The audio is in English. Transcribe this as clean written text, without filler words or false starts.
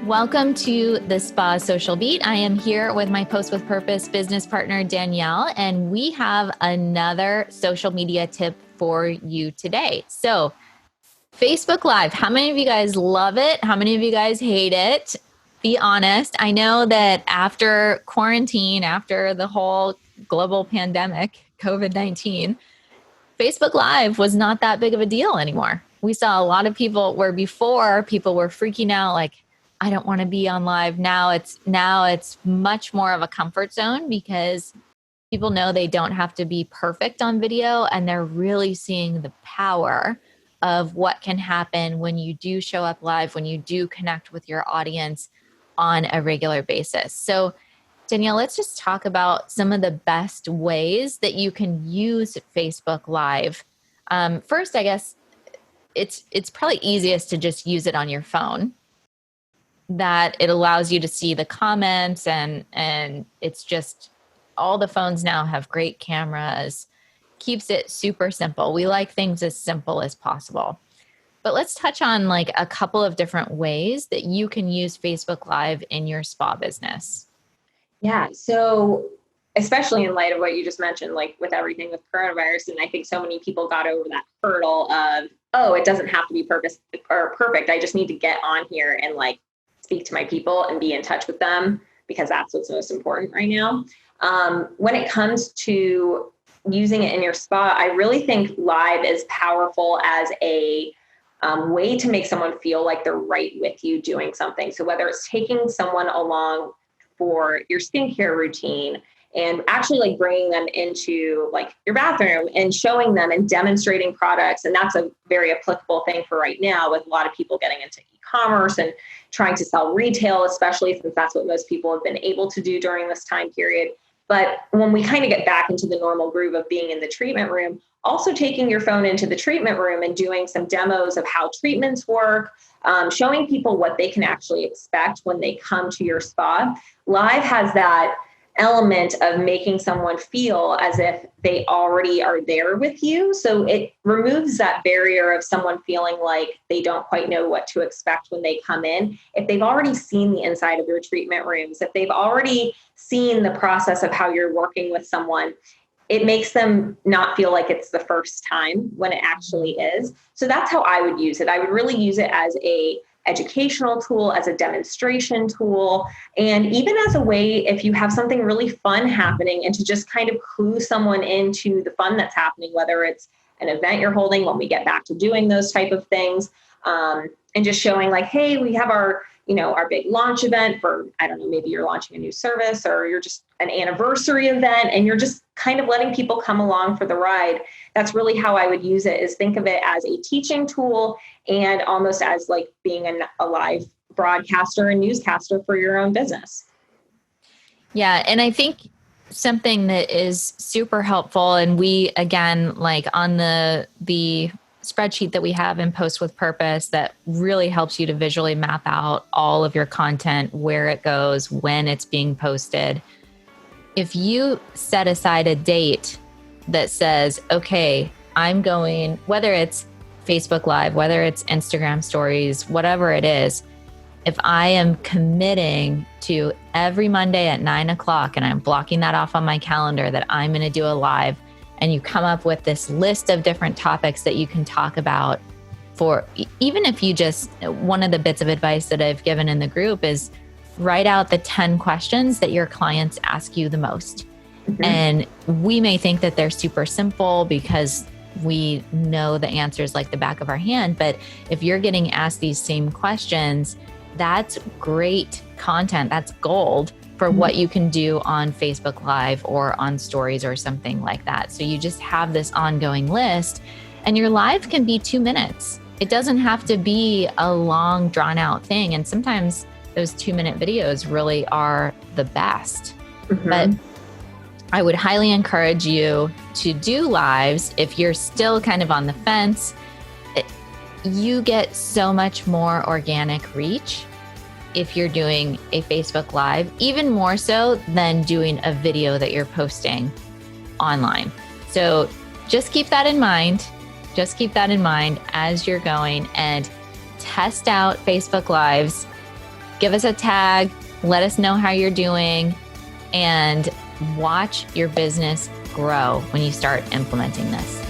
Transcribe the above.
Welcome to the Spa Social Beat. I am here with my Post with Purpose business partner, Danielle, and we have another social media tip for you today. So, Facebook Live, how many of you guys love it? How many of you guys hate it? Be honest. I know that after quarantine, after the whole global pandemic, COVID-19, Facebook Live was not that big of a deal anymore. We saw a lot of people where before people were freaking out like, I don't want to be on live. Now it's much more of a comfort zone because people know they don't have to be perfect on video, and they're really seeing the power of what can happen when you do show up live, when you do connect with your audience on a regular basis. So Danielle, let's just talk about some of the best ways that you can use Facebook Live. First, I guess it's probably easiest to just use it on your phone. That it allows you to see the comments, and it's just all the phones now have great cameras, keeps it super simple. We like things as simple as possible. But let's touch on like a couple of different ways that you can use Facebook Live in your spa business. Yeah. So especially in light of what you just mentioned, like with everything with coronavirus, and I think so many people got over that hurdle of, oh, it doesn't have to be perfect. I just need to get on here and like speak to my people and be in touch with them, because that's what's most important right now. When it comes to using it in your spa, I really think live is powerful as a way to make someone feel like they're right with you doing something. So whether it's taking someone along for your skincare routine and actually like bringing them into like your bathroom and showing them and demonstrating products. And that's a very applicable thing for right now with a lot of people getting into e-commerce and trying to sell retail, especially since that's what most people have been able to do during this time period. But when we kind of get back into the normal groove of being in the treatment room, also taking your phone into the treatment room and doing some demos of how treatments work, showing people what they can actually expect when they come to your spa. Live has that element of making someone feel as if they already are there with you. So it removes that barrier of someone feeling like they don't quite know what to expect when they come in. If they've already seen the inside of your treatment rooms, if they've already seen the process of how you're working with someone, it makes them not feel like it's the first time when it actually is. So that's how I would use it. I would really use it as a educational tool, as a demonstration tool, and even as a way, if you have something really fun happening, and to just kind of clue someone into the fun that's happening, whether it's an event you're holding when we get back to doing those type of things, and just showing like, hey, we have our big launch event for, I don't know, maybe you're launching a new service or you're just an anniversary event and you're just kind of letting people come along for the ride. That's really how I would use it, is think of it as a teaching tool and almost as like being a live broadcaster and newscaster for your own business. Yeah. And I think something that is super helpful, and we, again, like on the spreadsheet that we have in Post with Purpose that really helps you to visually map out all of your content, where it goes, when it's being posted. If you set aside a date that says, okay, I'm going, whether it's Facebook Live, whether it's Instagram stories, whatever it is, if I am committing to every Monday at 9:00 and I'm blocking that off on my calendar that I'm going to do a live, and you come up with this list of different topics that you can talk about for, even if you just, one of the bits of advice that I've given in the group is write out the 10 questions that your clients ask you the most. Mm-hmm. And we may think that they're super simple because we know the answers like the back of our hand. But if you're getting asked these same questions, that's great content. That's gold for what you can do on Facebook Live or on stories or something like that. So you just have this ongoing list, and your live can be 2 minutes. It doesn't have to be a long drawn out thing. And sometimes those 2-minute videos really are the best. Mm-hmm. But I would highly encourage you to do lives if you're still kind of on the fence. You get so much more organic reach if you're doing a Facebook Live, even more so than doing a video that you're posting online. So just keep that in mind. Just keep that in mind as you're going, and test out Facebook Lives give us a tag, let us know how you're doing, and watch your business grow when you start implementing this.